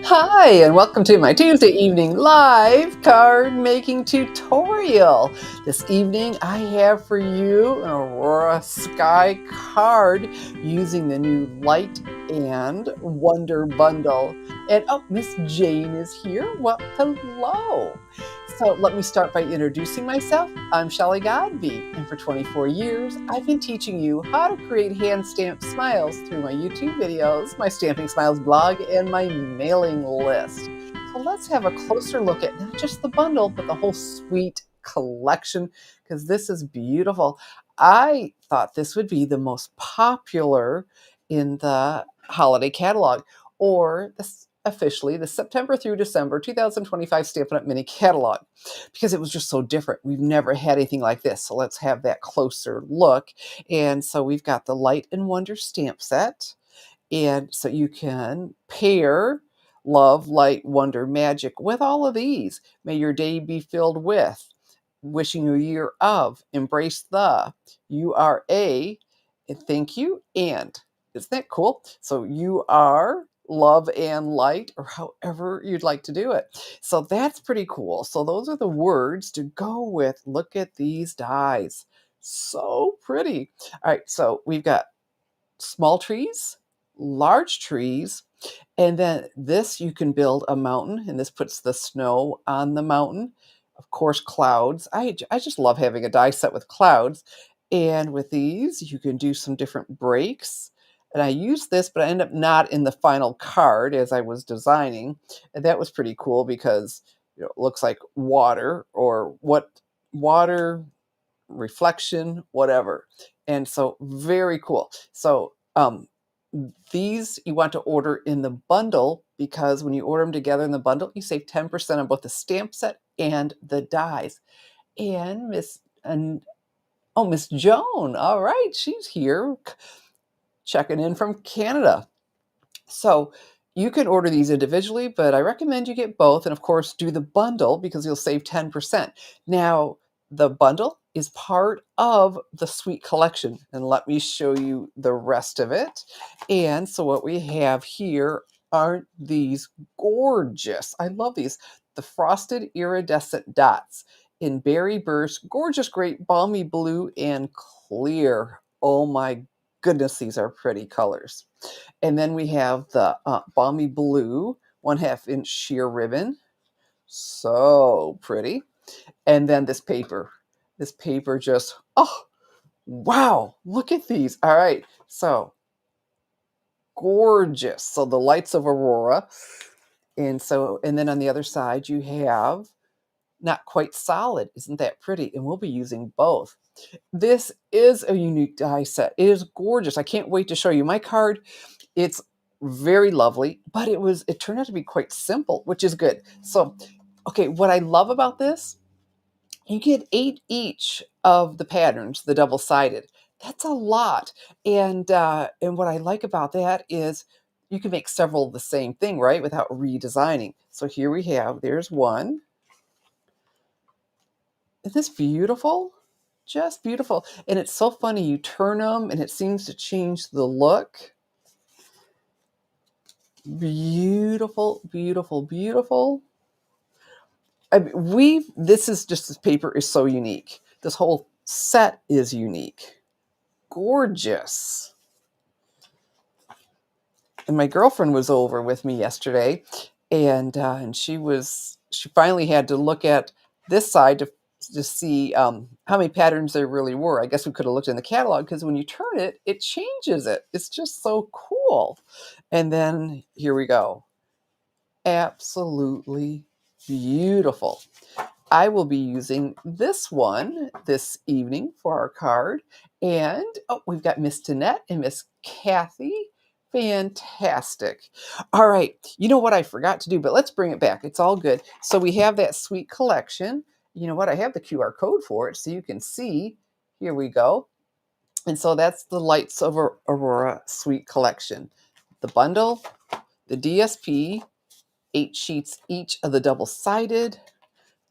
Hi, and welcome to my Tuesday evening live card making tutorial. This evening, I have for you an Aurora Sky card using the new Light and Wonder bundle. And oh, Miss Jane is here. Well, hello. So let me start by introducing myself. I'm Shelley Godby, and for 24 years, I've been teaching you how to create hand-stamped smiles through my YouTube videos, my Stamping Smiles blog, and my mailing list. So let's have a closer look at not just the bundle, but the whole sweet collection, because this is beautiful. I thought this would be the most popular in the holiday catalog, or officially the September through December 2025 Stampin' Up! Mini catalog, because it was just so different. We've never had anything like this. So let's have that closer look. And so we've got the Light and Wonder stamp set. And so you can pair love, light, wonder, magic with all of these. May your day be filled with, wishing you a year of, embrace the, you are a, and thank you, and. Isn't that cool? So you are love and light, or however you'd like to do it. So that's pretty cool. So those are the words to go with. Look at these dies. So pretty. All right, so we've got small trees, large trees, and then this you can build a mountain, and this puts the snow on the mountain. Of course, clouds. I just love having a die set with clouds. And with these, you can do some different breaks. And I used this, but I ended up not in the final card as I was designing. And that was pretty cool because it looks like water, or what water reflection, whatever. And so very cool. So these you want to order in the bundle, because when you order them together in the bundle, you save 10% on both the stamp set and the dies. And Miss Joan, all right, she's here checking in from Canada. So you can order these individually, but I recommend you get both. And of course, do the bundle because you'll save 10%. Now, the bundle is part of the Suite collection. And let me show you the rest of it. And so what we have here aren't these gorgeous? I love these. The frosted iridescent dots in berry burst, gorgeous, great balmy blue and clear. Oh my goodness, these are pretty colors. And then we have the balmy blue 1/2 inch sheer ribbon. So pretty. And then this paper. This paper just, oh, wow, look at these. All right. So gorgeous. So the lights of Aurora. And then on the other side, you have not quite solid. Isn't that pretty? And we'll be using both. This is a unique die set. It is gorgeous. I can't wait to show you my card. It's very lovely, but it turned out to be quite simple, which is good. So, okay, what I love about this, you get 8 each of the patterns, the double-sided. That's a lot. And what I like about that is you can make several of the same thing, right, without redesigning. So here we have, there's one. Isn't this beautiful? Just beautiful. And it's so funny. You turn them and it seems to change the look. Beautiful, beautiful, beautiful. This paper is so unique. This whole set is unique. Gorgeous. And my girlfriend was over with me yesterday, and she finally had to look at this side to see how many patterns there really were. I guess we could have looked in the catalog, because when you turn it, it changes it. It's just so cool. And then here we go. Absolutely beautiful. I will be using this one this evening for our card. And oh, we've got Miss Danette and Miss Kathy. Fantastic. All right. You know what I forgot to do, but let's bring it back. It's all good. So we have that Suite collection. You know what? I have the QR code for it so you can see. Here we go. And so that's the Lights of Aurora Suite collection. The bundle, the DSP, 8 sheets each of the double-sided,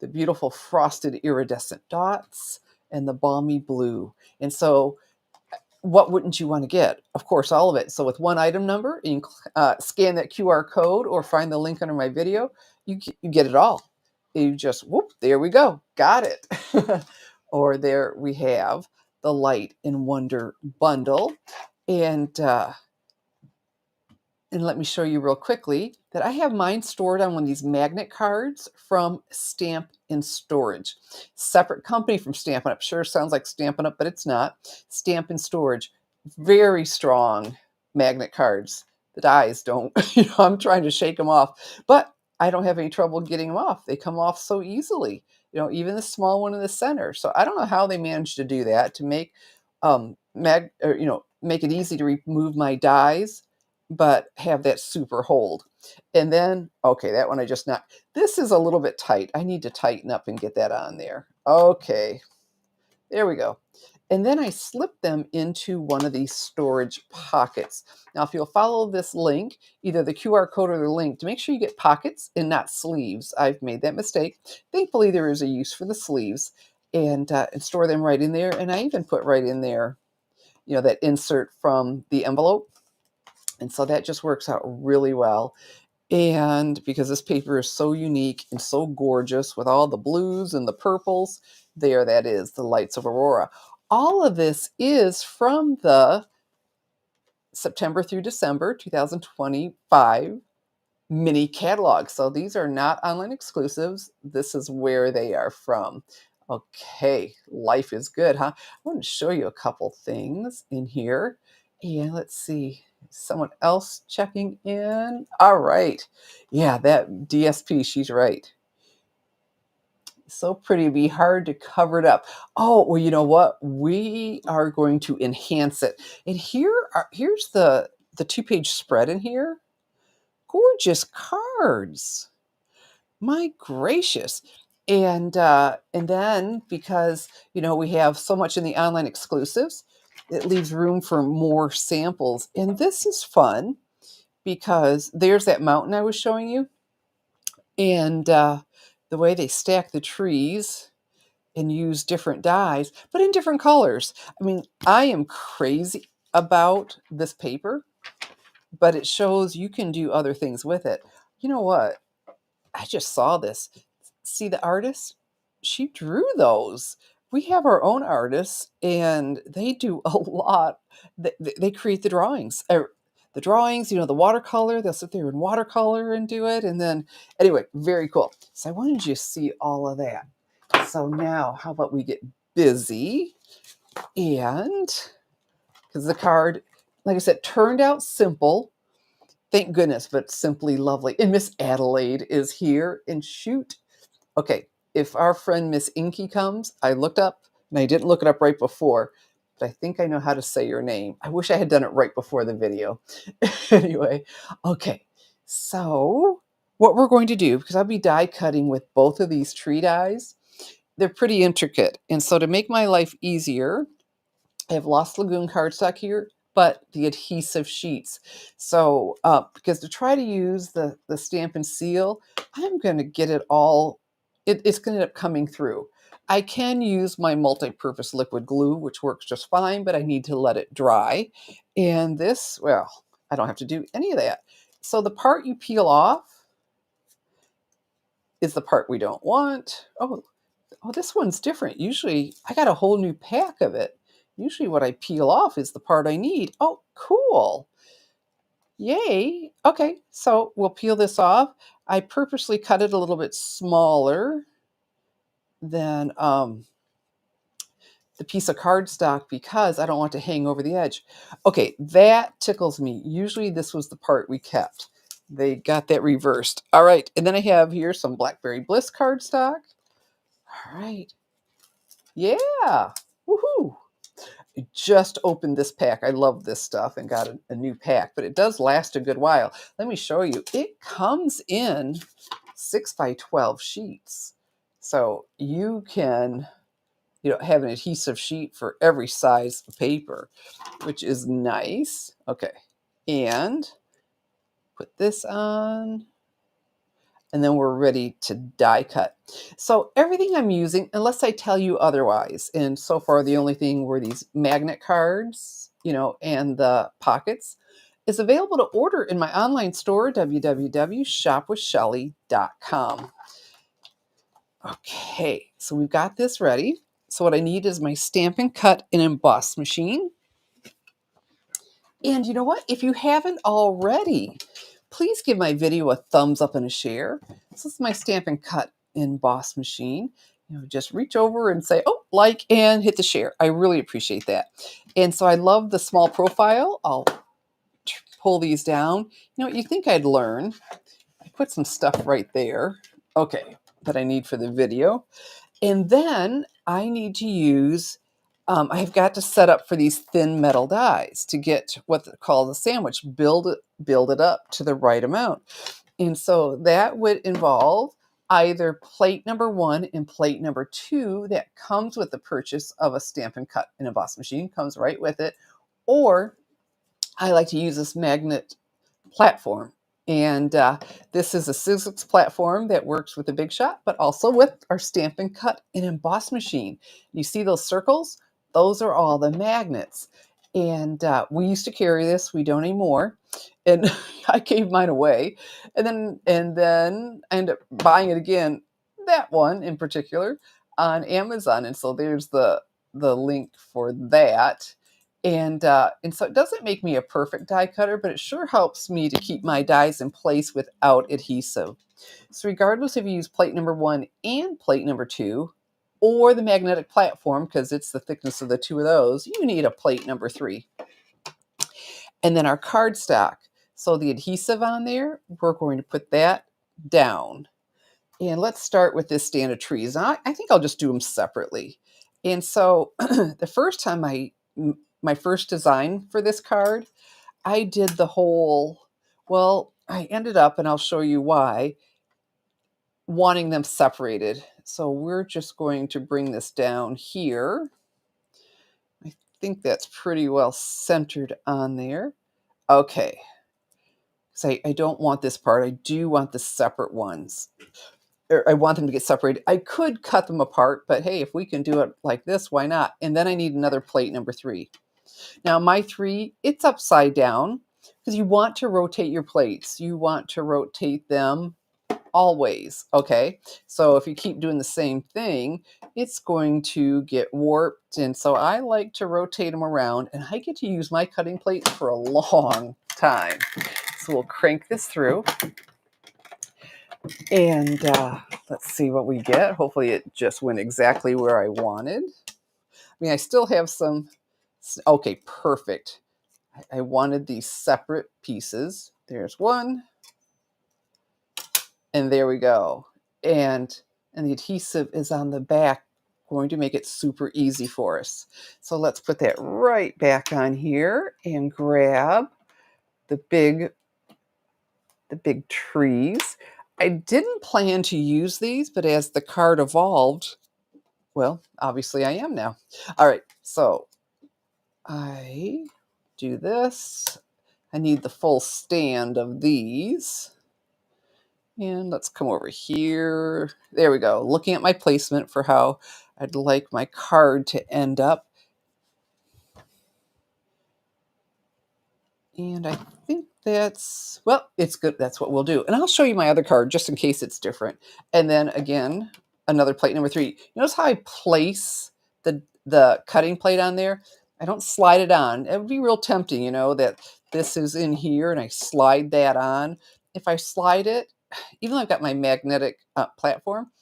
the beautiful frosted iridescent dots, and the balmy blue. And so what wouldn't you want to get? Of course, all of it. So with one item number, you can scan that QR code or find the link under my video. You get it all. You just, whoop, there we go. Got it. Or there we have the Light and Wonder bundle. And let me show you real quickly that I have mine stored on one of these magnet cards from Stamp in Storage. Separate company from Stampin' Up. Sure sounds like Stampin' Up, but it's not. Stamp in Storage. Very strong magnet cards. The dies don't, I'm trying to shake them off, but I don't have any trouble getting them off. They come off so easily, even the small one in the center. So I don't know how they managed to do that to make make it easy to remove my dies but have that super hold. And then, okay, that one I just not. This is a little bit tight. I need to tighten up and get that on there. Okay, there we go. And then I slip them into one of these storage pockets. Now, if you'll follow this link, either the QR code or the link, to make sure you get pockets and not sleeves. I've made that mistake. Thankfully, there is a use for the sleeves, and store them right in there. And I even put right in there, that insert from the envelope. And so that just works out really well. And because this paper is so unique and so gorgeous with all the blues and the purples, there that is, the Lights of Aurora. All of this is from the September through December 2025 mini catalog. So these are not online exclusives. This is where they are from. Okay, life is good, huh? I want to show you a couple things in here. And let's see, someone else checking in. All right. Yeah, that DSP, she's right. So pretty, it'd be hard to cover it up. Oh, well, you know what? We are going to enhance it. And here's the 2-page spread in here. Gorgeous cards. My gracious. And then because, we have so much in the online exclusives, it leaves room for more samples. And this is fun because there's that mountain I was showing you. And the way they stack the trees and use different dyes, but in different colors. I mean, I am crazy about this paper, but it shows you can do other things with it. You know what? I just saw this. See the artist? She drew those. We have our own artists, and they do a lot. They create the drawings. The drawings, the watercolor, they'll sit there in watercolor and do it. And then, anyway, very cool. So I wanted you to see all of that. So now, how about we get busy? And because the card, like I said, turned out simple. Thank goodness, but simply lovely. And Miss Adelaide is here. And shoot. Okay, if our friend Miss Inky comes, I looked up, and I didn't look it up right before, but I think I know how to say your name. I wish I had done it right before the video. Anyway, okay, so what we're going to do, because I'll be die cutting with both of these tree dies, they're pretty intricate. And so to make my life easier, I have Lost Lagoon cardstock here, but the adhesive sheets. So because to try to use the stamp and seal, I'm going to get it all, it's going to end up coming through. I can use my multi-purpose liquid glue, which works just fine, but I need to let it dry. And this, well, I don't have to do any of that. So the part you peel off is the part we don't want. Oh, this one's different. Usually I got a whole new pack of it. Usually what I peel off is the part I need. Oh, cool. Yay. Okay, so we'll peel this off. I purposely cut it a little bit smaller than the piece of cardstock because I don't want it to hang over the edge. Okay, that tickles me. Usually this was the part we kept. They got that reversed. All right, and then I have here some Blackberry Bliss cardstock. All right. Yeah. Woohoo. I just opened this pack. I love this stuff and got a new pack, but it does last a good while. Let me show you. It comes in 6x12 sheets. So you can, have an adhesive sheet for every size of paper, which is nice. Okay. And put this on. And then we're ready to die cut. So everything I'm using, unless I tell you otherwise, and so far the only thing were these magnet cards and the pockets, is available to order in my online store, www.shopwithshelly.com. Okay, so we've got this ready. So what I need is my Stampin' Cut and Emboss machine. And you know what? If you haven't already, please give my video a thumbs up and a share. This is my Stampin' Cut and Emboss machine. Just reach over and say, oh, like, and hit the share. I really appreciate that. And so I love the small profile. I'll pull these down. You think I'd learn. I put some stuff right there. Okay, that I need for the video. And then I need to use, I've got to set up for these thin metal dies to get what's called a sandwich, build it up to the right amount. And so that would involve either plate number 1 and plate number 2 that comes with the purchase of a Stampin' Cut and Emboss machine, comes right with it, or I like to use this magnet platform. And this is a Sizzix platform that works with the Big Shot, but also with our Stampin' Cut and Emboss machine. You see those circles? Those are all the magnets. And we used to carry this. We don't anymore. And I gave mine away. And then I ended up buying it again, that one in particular, on Amazon. And so there's the link for that. And so it doesn't make me a perfect die cutter, but it sure helps me to keep my dies in place without adhesive. So regardless if you use plate number 1 and plate number 2, or the magnetic platform, because it's the thickness of the two of those, you need a plate number 3. And then our cardstock. So the adhesive on there, we're going to put that down. And let's start with this stand of trees. I think I'll just do them separately. And so the first time my first design for this card, I did the whole, I ended up, and I'll show you why, wanting them separated. So we're just going to bring this down here. I think that's pretty well centered on there. Okay. So I don't want this part. I do want the separate ones. I want them to get separated. I could cut them apart, but hey, if we can do it like this, why not? And then I need another plate number 3. Now my 3, it's upside down because you want to rotate your plates. You want to rotate them always, okay? So if you keep doing the same thing, it's going to get warped. And so I like to rotate them around, and I get to use my cutting plates for a long time. So we'll crank this through. And let's see what we get. Hopefully it just went exactly where I wanted. I mean, I still have some. Okay, perfect. I wanted these separate pieces. There's one. And there we go. And the adhesive is on the back, going to make it super easy for us. So let's put that right back on here and grab the big trees. I didn't plan to use these, but as the card evolved, well, obviously I am now. All right, so I do this. I need the full stand of these. And let's come over here. There we go. Looking at my placement for how I'd like my card to end up. And I think that's, well, it's good. That's what we'll do. And I'll show you my other card just in case it's different. And then again, another plate number 3. Notice how I place the cutting plate on there? I don't slide it on. It would be real tempting, that this is in here and I slide that on. If I slide it, even though I've got my magnetic platform,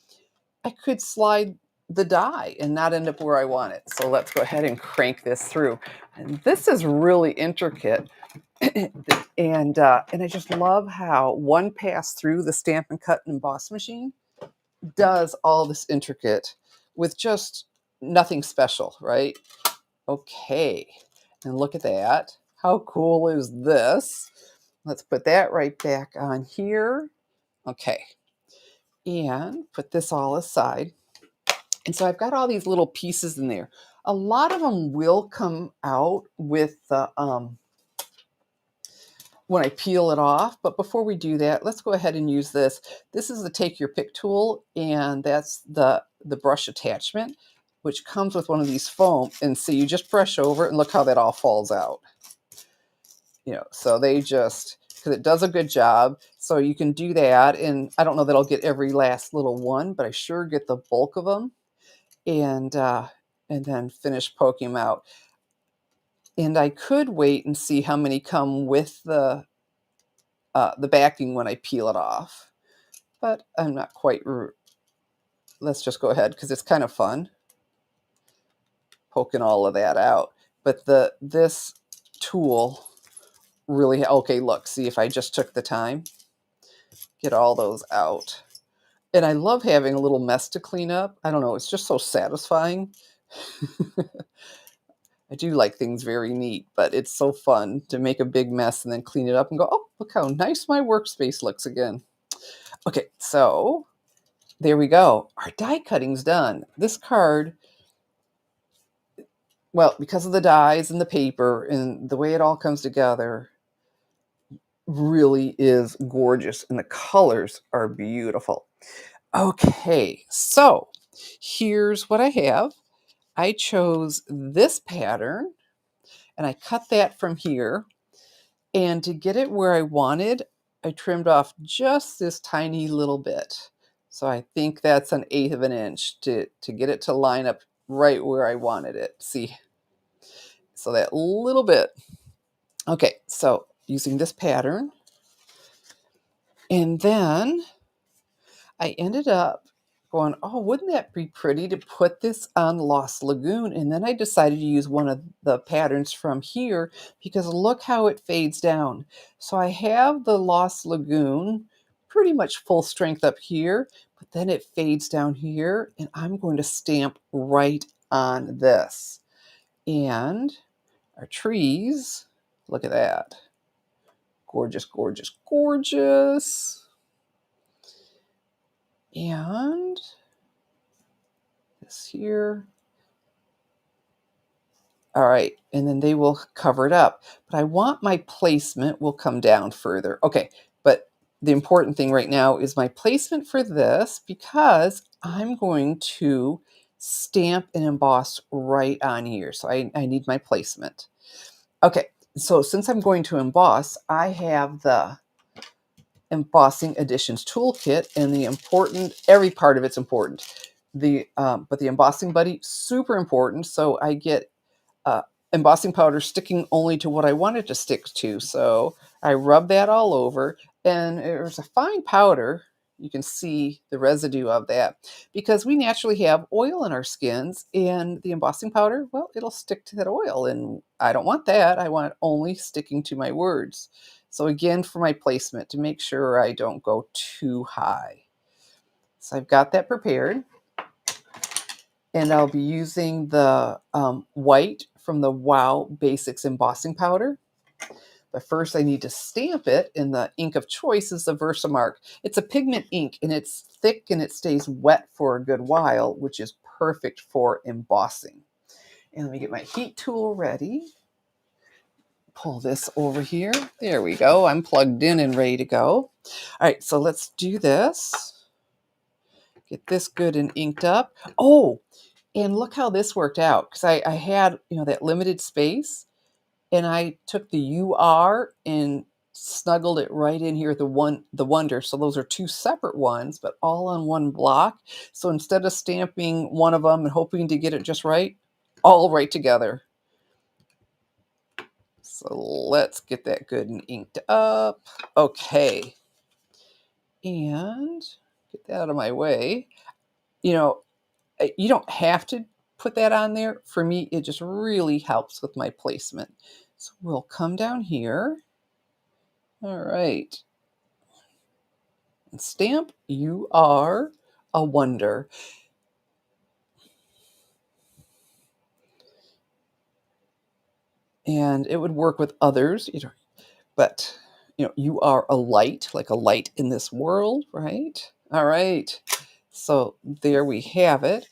I could slide the die and not end up where I want it. So let's go ahead and crank this through. And this is really intricate. And I just love how one pass through the Stampin' Cut and Emboss machine does all this intricate with just nothing special, right? Okay, and look at that. How cool is this? Let's put that right back on here. Okay, and put this all aside. And so I've got all these little pieces in there. A lot of them will come out with the when I peel it off. But before we do that, let's go ahead and use this. This is the Take Your Pick tool, and that's the brush attachment. which comes with one of these foam, and so you just brush over it and look how that all falls out. So they just, because it does a good job. So you can do that, and I don't know that I'll get every last little one, but I sure get the bulk of them, and then finish poking them out. And I could wait and see how many come with the backing when I peel it off, but I'm not quite. Let's just go ahead because it's kind of fun poking all of that out. But this tool really, okay, look, see, if I just took the time, get all those out. And I love having a little mess to clean up. I don't know, it's just so satisfying. I do like things very neat, but it's so fun to make a big mess and then clean it up and go, oh, look how nice my workspace looks again. Okay, so there we go. Our die cutting's done. This card, well, because of the dies and the paper and the way it all comes together, really is gorgeous, and the colors are beautiful. Okay, so here's what I have. I chose this pattern, and I cut that from here. And to get it where I wanted, I trimmed off just this tiny little bit. So I think that's 1/8 of an inch to get it to line up right where I wanted it. See? So that little bit. Okay, so using this pattern. And then I ended up going, oh, wouldn't that be pretty to put this on Lost Lagoon? And then I decided to use one of the patterns from here because look how it fades down. So I have the Lost Lagoon pretty much full strength up here, but then it fades down here, and I'm going to stamp right on this. And our trees, look at that. Gorgeous, gorgeous, gorgeous. And this here. All right, and then they will cover it up. But I want my placement will come down further. Okay, but the important thing right now is my placement for this, because I'm going to stamp and emboss right on here. So I need my placement. Okay, so since I'm going to emboss, I have the Embossing Additions Toolkit, and every part of it's important. But the embossing buddy, super important. So I get embossing powder sticking only to what I want it to stick to. So I rub that all over, and there's a fine powder. You can see the residue of that because we naturally have oil in our skins, and the embossing powder, well, it'll stick to that oil, and I don't want that. I want it only sticking to my words. So again, for my placement, to make sure I don't go too high. So I've got that prepared. And I'll be using the white from the Wow Basics embossing powder. But first I need to stamp it, and the ink of choice is the Versamark. It's a pigment ink, and it's thick and it stays wet for a good while, which is perfect for embossing. And let me get my heat tool ready. Pull this over here. There we go. I'm plugged in and ready to go. All right, so let's do this. Get this good and inked up. Oh, and look how this worked out, because I had, that limited space, and I took the UR and snuggled it right in here, the Wonder. So those are two separate ones, but all on one block. So instead of stamping one of them and hoping to get it just right, all right together. So let's get that good and inked up. Okay. And get that out of my way. You don't have to put that on there. For me, it just really helps with my placement. So we'll come down here. All right. And stamp, you are a wonder. And it would work with others, but you are a light, like a light in this world, right? All right. So there we have it.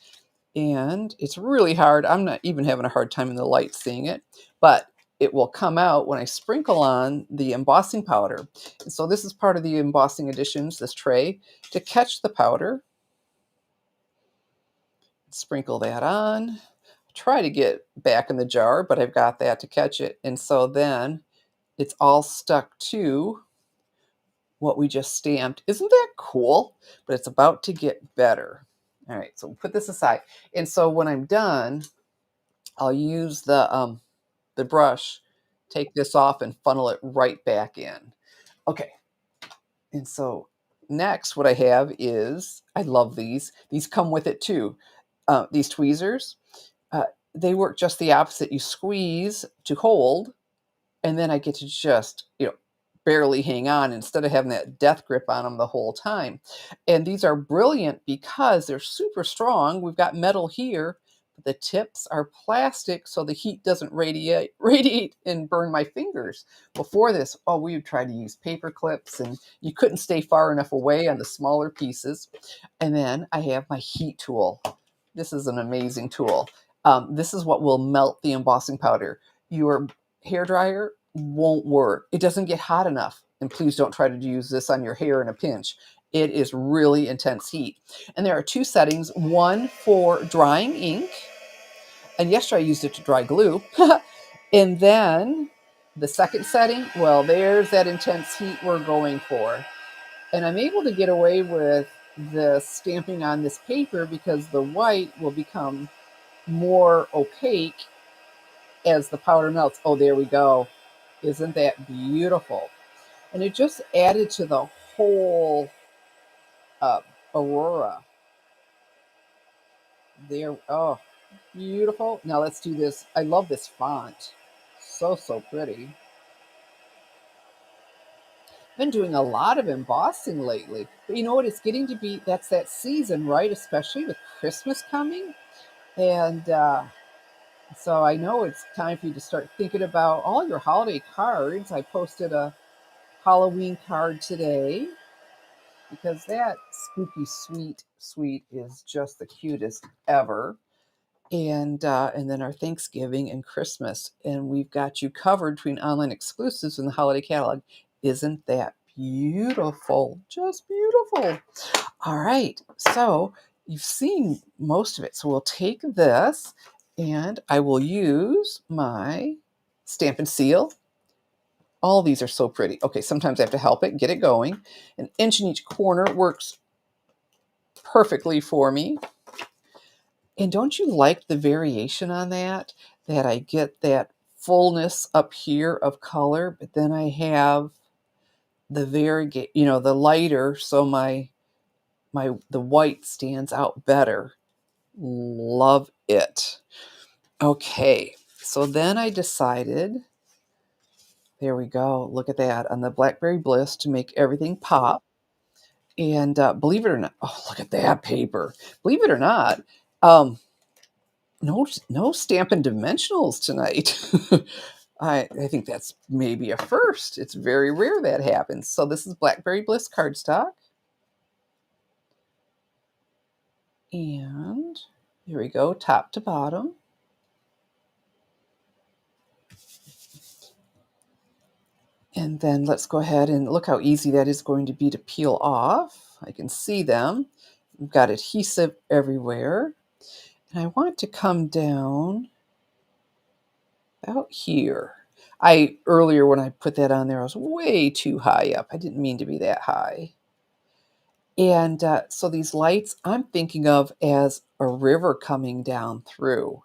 And it's really hard. I'm not even having a hard time in the light seeing it, but it will come out when I sprinkle on the embossing powder. And so this is part of the Embossing Additions, this tray, to catch the powder. Sprinkle that on. Try to get back in the jar, but I've got that to catch it. And so then it's all stuck to what we just stamped. Isn't that cool? But it's about to get better. All right, so we'll put this aside. And so when I'm done, I'll use the brush, take this off and funnel it right back in. Okay, and so next what I have is, I love these. These come with it too. These tweezers, uh, they work just the opposite. You squeeze to hold, and then I get to just, barely hang on instead of having that death grip on them the whole time. And these are brilliant because they're super strong. We've got metal here, but the tips are plastic, so the heat doesn't radiate and burn my fingers. Before this, oh, we would try to use paper clips, and you couldn't stay far enough away on the smaller pieces. And then I have my heat tool. This is an amazing tool. This is what will melt the embossing powder. Your hair dryer won't work. It doesn't get hot enough. And please don't try to use this on your hair in a pinch. It is really intense heat. And there are two settings, one for drying ink. And yesterday I used it to dry glue. And then the second setting, well, there's that intense heat we're going for. And I'm able to get away with the stamping on this paper because the white will become more opaque as the powder melts. Oh, there we go. Isn't that beautiful? And it just added to the whole uh, aurora. There, oh, beautiful. Now let's do this. I love this font. So, so pretty. Been doing a lot of embossing lately. But you know what? It's getting to be, that's that season, right? Especially with Christmas coming. And so I know it's time for you to start thinking about all your holiday cards. I posted a Halloween card today because that spooky sweet is just the cutest ever. And then our Thanksgiving and Christmas, and we've got you covered between online exclusives and the holiday catalog. Isn't that beautiful? Just beautiful. All right, so you've seen most of it. So we'll take this, and I will use my Stamp and Seal. All these are so pretty. Okay, sometimes I have to help it, get it going. An inch in each corner works perfectly for me. And don't you like the variation on that? That I get that fullness up here of color, but then I have the the lighter, so the white stands out better. Love it. Okay, so then I decided, there we go, look at that, on the Blackberry Bliss to make everything pop. And believe it or not, oh, look at that paper. Believe it or not, no Stampin' Dimensionals tonight. I think that's maybe a first. It's very rare that happens. So this is Blackberry Bliss cardstock. And here we go, top to bottom. And then let's go ahead and look how easy that is going to be to peel off. I can see them. We've got adhesive everywhere. And I want to come down about here. Earlier when I put that on there, I was way too high up. I didn't mean to be that high. And so these lights I'm thinking of as a river coming down through.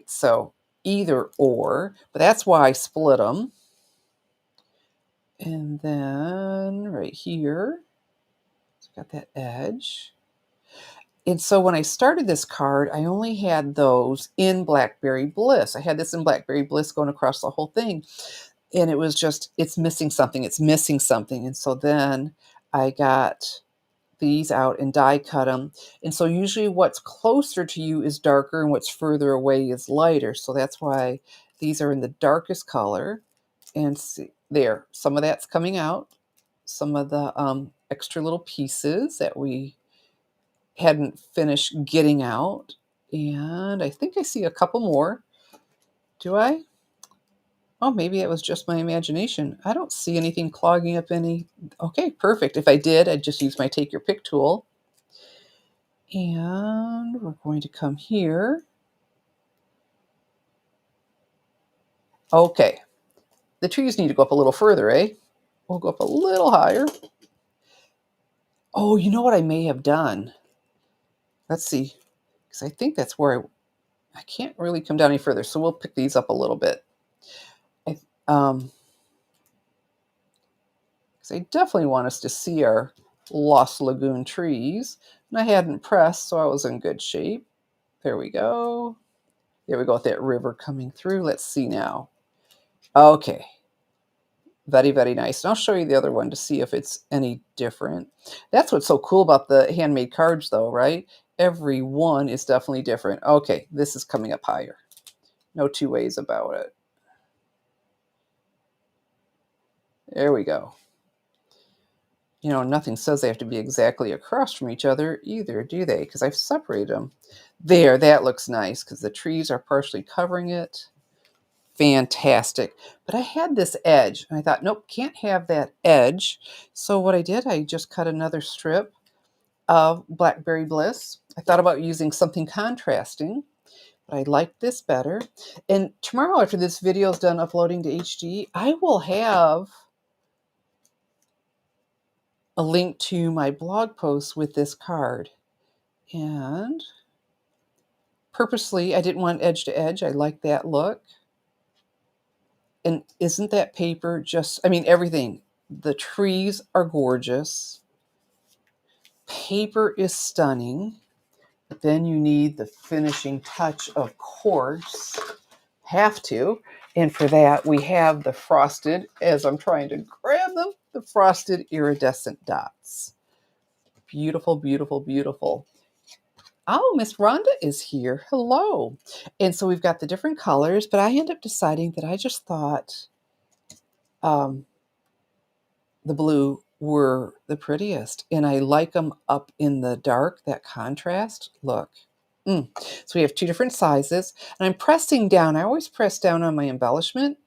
So either or, but that's why I split them. And then right here, it's got that edge. And so when I started this card, I only had those in Blackberry Bliss. I had this in Blackberry Bliss going across the whole thing. And it was just, it's missing something. It's missing something. And so then I got these out and die cut them. And so usually what's closer to you is darker and what's further away is lighter. So that's why these are in the darkest color. And see there, some of that's coming out. Some of the extra little pieces that we hadn't finished getting out. And I think I see a couple more. Do I? Oh, maybe it was just my imagination. I don't see anything clogging up any. Okay, perfect. If I did, I'd just use my take your pick tool. And we're going to come here. Okay, the trees need to go up a little further, eh? We'll go up a little higher. Oh, you know what I may have done? Let's see, because I think that's where I can't really come down any further, so we'll pick these up a little bit. Because I definitely want us to see our Lost Lagoon trees. And I hadn't pressed, so I was in good shape. There we go. There we go with that river coming through. Let's see now. Okay. Very, very nice. And I'll show you the other one to see if it's any different. That's what's so cool about the handmade cards, though, right? Every one is definitely different. Okay, this is coming up higher. No two ways about it. There we go. You know, nothing says they have to be exactly across from each other either, do they? Because I've separated them. There, that looks nice because the trees are partially covering it. Fantastic. But I had this edge, and I thought, nope, can't have that edge. So what I did, I just cut another strip of Blackberry Bliss. I thought about using something contrasting, but I like this better. And tomorrow, after this video is done uploading to HD, I will have a link to my blog post with this card. And purposely, I didn't want edge to edge. I like that look. And isn't that paper just, I mean, everything. The trees are gorgeous. Paper is stunning. But then you need the finishing touch, of course. Have to. And for that, we have the frosted, as I'm trying to grab them, the frosted iridescent dots. Beautiful, beautiful, beautiful. Oh, Miss Rhonda is here. Hello. And so we've got the different colors, but I ended up deciding that I just thought the blue were the prettiest. And I like them up in the dark, that contrast. Look. So we have two different sizes. And I'm pressing down. I always press down on my embellishment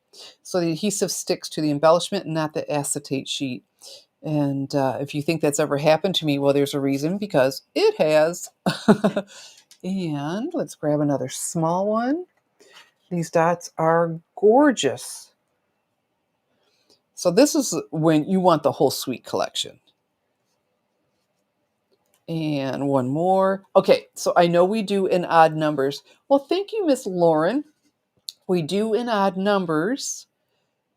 so the adhesive sticks to the embellishment and not the acetate sheet. And if you think that's ever happened to me, well, there's a reason, because it has. And let's grab another small one. These dots are gorgeous. So this is when you want the whole suite collection. And one more. Okay, so I know we do in odd numbers. Well, thank you, Miss Lauren. We do in odd numbers.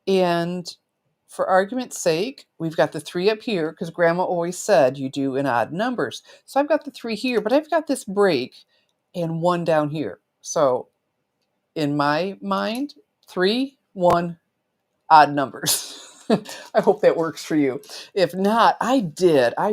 And for argument's sake, we've got the 3 up here because Grandma always said you do in odd numbers. So I've got the 3 here, but I've got this break and 1 down here. So in my mind, 3, 1, odd numbers. I hope that works for you. If not, I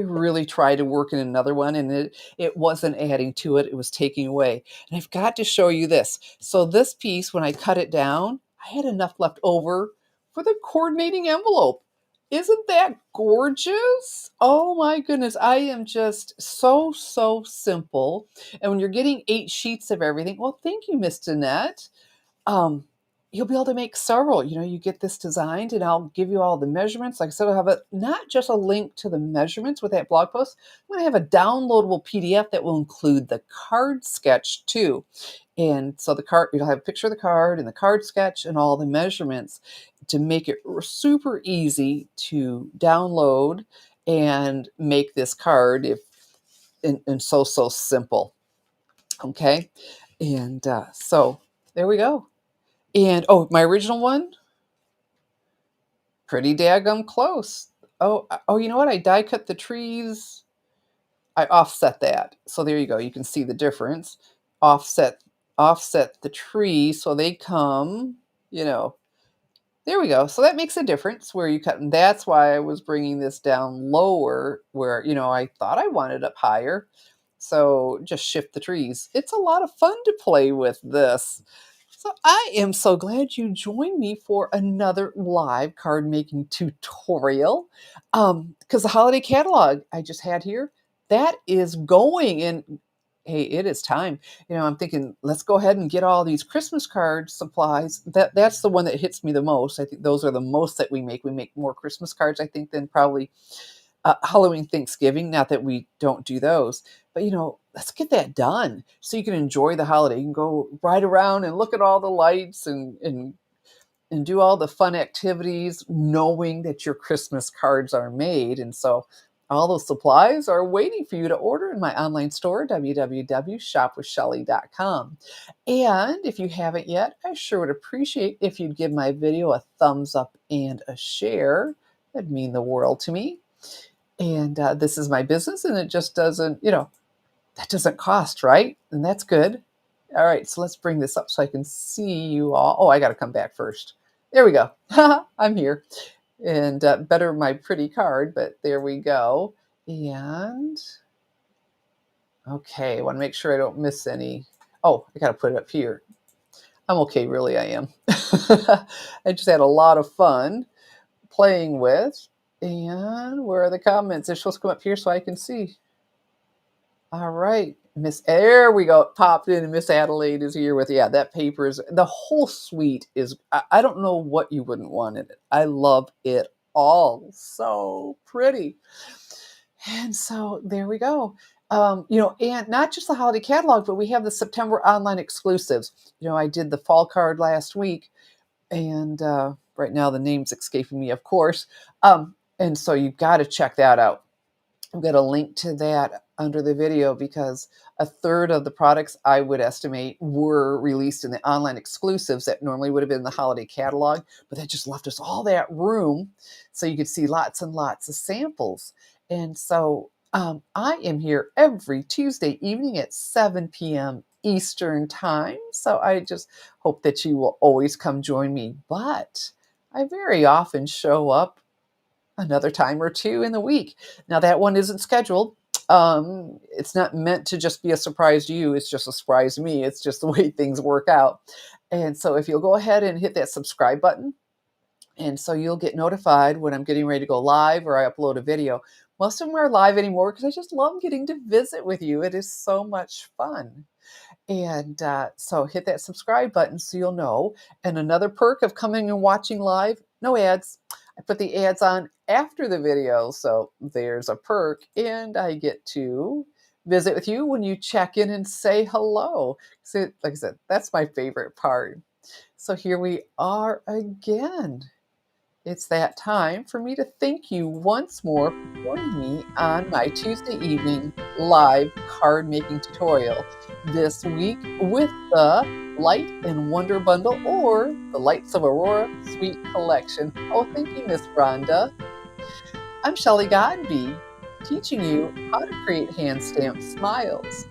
really tried to work in another one, and it wasn't adding to it. It was taking away. And I've got to show you this. So this piece, when I cut it down, I had enough left over for the coordinating envelope. Isn't that gorgeous? Oh my goodness. I am just so, so simple. And when you're getting 8 sheets of everything, well, thank you, Miss Danette. You'll be able to make several. You know, you get this designed, and I'll give you all the measurements. Like I said, I'll have not just a link to the measurements with that blog post. I'm going to have a downloadable PDF that will include the card sketch too. And so the card, you'll have a picture of the card and the card sketch and all the measurements to make it super easy to download and make this card and so simple. Okay. And so there we go. And, oh, my original one, pretty daggum close. Oh, you know what? I die cut the trees. I offset that. So there you go. You can see the difference. Offset the trees so they come, you know. There we go. So that makes a difference where you cut. And that's why I was bringing this down lower where, you know, I thought I wanted up higher. So just shift the trees. It's a lot of fun to play with this. So I am so glad you joined me for another live card making tutorial. Because the holiday catalog I just had here, that is going, and hey, it is time. You know, I'm thinking, let's go ahead and get all these Christmas card supplies. That's the one that hits me the most. I think those are the most that we make. We make more Christmas cards, I think, than probably Halloween, Thanksgiving. Not that we don't do those, but you know, let's get that done so you can enjoy the holiday. You can go ride around and look at all the lights and do all the fun activities knowing that your Christmas cards are made. And so all those supplies are waiting for you to order in my online store, www.shopwithshelly.com. And if you haven't yet, I sure would appreciate if you'd give my video a thumbs up and a share. That'd mean the world to me. And this is my business, and it just doesn't, that doesn't cost, right? And that's good. All right, so let's bring this up so I can see you all. Oh, I got to come back first. There we go. I'm here. And better my pretty card, but there we go. And okay, I want to make sure I don't miss any. Oh, I got to put it up here. I'm okay, really, I am. I just had a lot of fun playing with. And where are the comments? They're supposed to come up here so I can see. All right. There we go. It popped in, and Miss Adelaide is here with, yeah, that paper is, the whole suite is, I don't know what you wouldn't want in it. I love it all. So pretty. And so there we go. And not just the holiday catalog, but we have the September online exclusives. I did the fall card last week, and right now the name's escaping me, of course. And so you've got to check that out. I'm going to link to that under the video because a third of the products I would estimate were released in the online exclusives that normally would have been in the holiday catalog, but that just left us all that room so you could see lots and lots of samples. And so I am here every Tuesday evening at 7 p.m. Eastern time. So I just hope that you will always come join me. But I very often show up another time or two in the week. Now that one isn't scheduled. It's not meant to just be a surprise to you. It's just a surprise to me. It's just the way things work out. And so if you'll go ahead and hit that subscribe button, and so you'll get notified when I'm getting ready to go live or I upload a video. Most of them are live anymore because I just love getting to visit with you. It is so much fun. And so hit that subscribe button so you'll know. And another perk of coming and watching live, no ads. I put the ads on after the video, so there's a perk, and I get to visit with you when you check in and say hello. So, like I said, that's my favorite part. So here we are again. It's that time for me to thank you once more for joining me on my Tuesday evening live card making tutorial this week with the Light and Wonder Bundle, or the Lights of Aurora Suite Collection. Oh, thank you, Miss Rhonda. I'm Shelly Godby, teaching you how to create hand-stamped smiles.